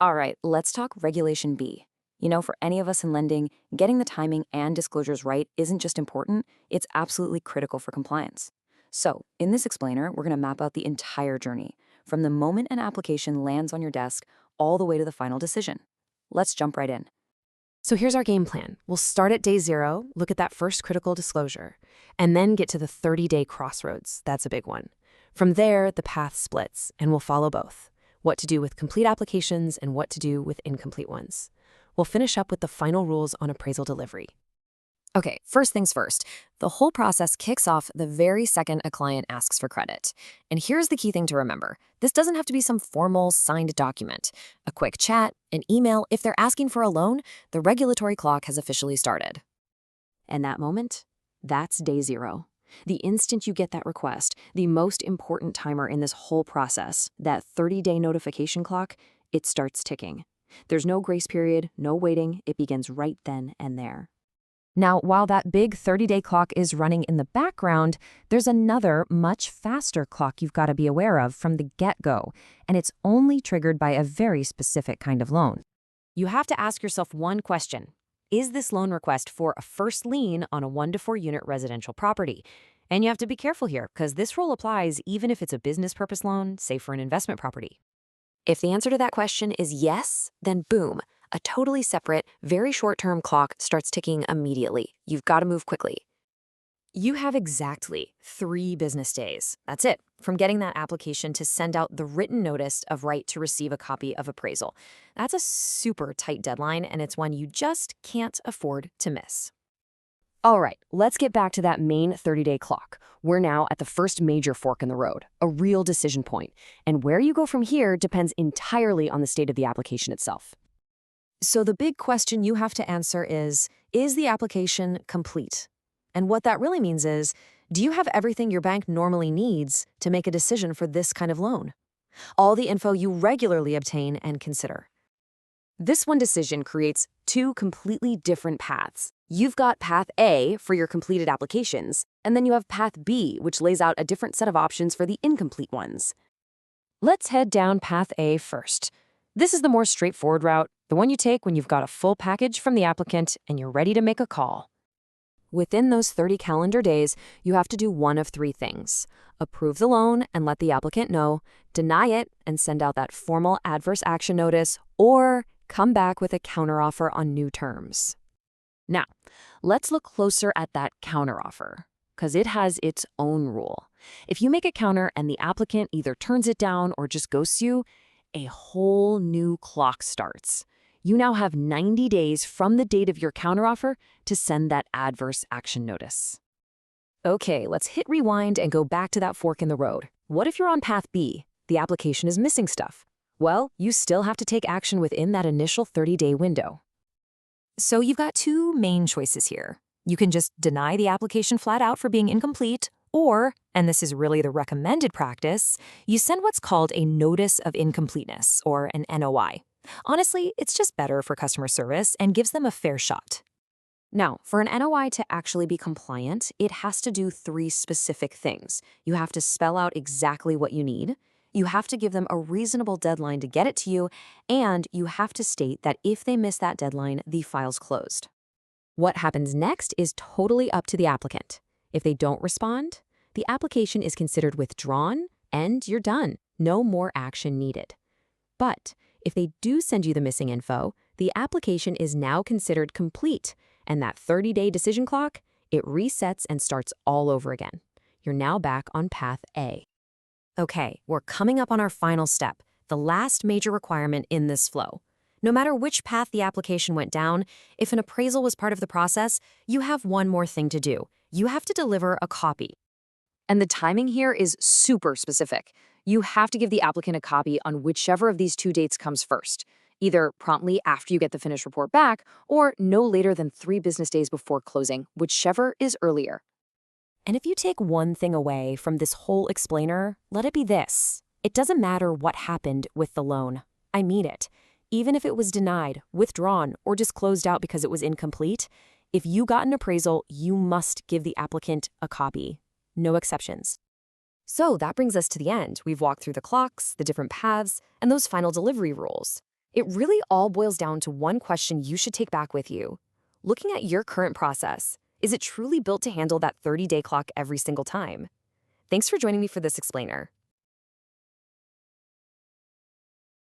All right, let's talk Regulation B. For any of us in lending, getting the timing and disclosures right isn't just important, it's absolutely critical for compliance. So, in this explainer, we're going to map out the entire journey, from the moment an application lands on your desk all the way to the final decision. Let's jump right in. So here's our game plan. We'll start at day 0, look at that first critical disclosure, and then get to the 30-day crossroads. That's a big one. From there, the path splits, and we'll follow both: what to do with complete applications and what to do with incomplete ones. We'll finish up with the final rules on appraisal delivery. Okay, first things first. The whole process kicks off the very second a client asks for credit. And here's the key thing to remember. This doesn't have to be some formal, signed document. A quick chat, an email, if they're asking for a loan, the regulatory clock has officially started. And that moment? That's day 0. The instant you get that request, the most important timer in this whole process, that 30-day notification clock, it starts ticking. There's no grace period, no waiting, it begins right then and there. Now, while that big 30-day clock is running in the background, there's another, much faster clock you've got to be aware of from the get-go, and it's only triggered by a very specific kind of loan. You have to ask yourself one question. Is this loan request for a first lien on a 1 to 4 unit residential property? And you have to be careful here, because this rule applies even if it's a business purpose loan, say for an investment property. If the answer to that question is yes, then boom, a totally separate, very short-term clock starts ticking immediately. You've got to move quickly. You have exactly 3 business days. That's it, from getting that application to send out the written notice of right to receive a copy of appraisal. That's a super tight deadline, and it's one you just can't afford to miss. All right, let's get back to that main 30-day clock. We're now at the first major fork in the road, a real decision point. And where you go from here depends entirely on the state of the application itself. So the big question you have to answer is the application complete? And what that really means is, do you have everything your bank normally needs to make a decision for this kind of loan? All the info you regularly obtain and consider. This one decision creates 2 completely different paths. You've got path A for your completed applications, and then you have path B, which lays out a different set of options for the incomplete ones. Let's head down path A first. This is the more straightforward route, the one you take when you've got a full package from the applicant and you're ready to make a call. Within those 30 calendar days, you have to do one of 3 things: approve the loan and let the applicant know, deny it and send out that formal adverse action notice, or come back with a counteroffer on new terms. Now, let's look closer at that counteroffer, because it has its own rule. If you make a counter and the applicant either turns it down or just ghosts you, a whole new clock starts. You now have 90 days from the date of your counteroffer to send that adverse action notice. Okay, let's hit rewind and go back to that fork in the road. What if you're on path B? The application is missing stuff. Well, you still have to take action within that initial 30-day window. So you've got 2 main choices here. You can just deny the application flat out for being incomplete, or, and this is really the recommended practice, you send what's called a notice of incompleteness, or an NOI. Honestly, it's just better for customer service and gives them a fair shot. Now, for an NOI to actually be compliant, it has to do 3 specific things. You have to spell out exactly what you need, you have to give them a reasonable deadline to get it to you, and you have to state that if they miss that deadline, the file's closed. What happens next is totally up to the applicant. If they don't respond, the application is considered withdrawn, and you're done. No more action needed. But if they do send you the missing info, the application is now considered complete, and that 30-day decision clock, it resets and starts all over again. You're now back on path A. Okay, we're coming up on our final step, the last major requirement in this flow. No matter which path the application went down, if an appraisal was part of the process, you have one more thing to do. You have to deliver a copy. And the timing here is super specific. You have to give the applicant a copy on whichever of these 2 dates comes first, either promptly after you get the finished report back, or no later than 3 business days before closing, whichever is earlier. And if you take one thing away from this whole explainer, let it be this. It doesn't matter what happened with the loan. I mean it. Even if it was denied, withdrawn, or just closed out because it was incomplete, if you got an appraisal, you must give the applicant a copy. No exceptions. So that brings us to the end. We've walked through the clocks, the different paths, and those final delivery rules. It really all boils down to one question you should take back with you. Looking at your current process, is it truly built to handle that 30-day clock every single time? Thanks for joining me for this explainer.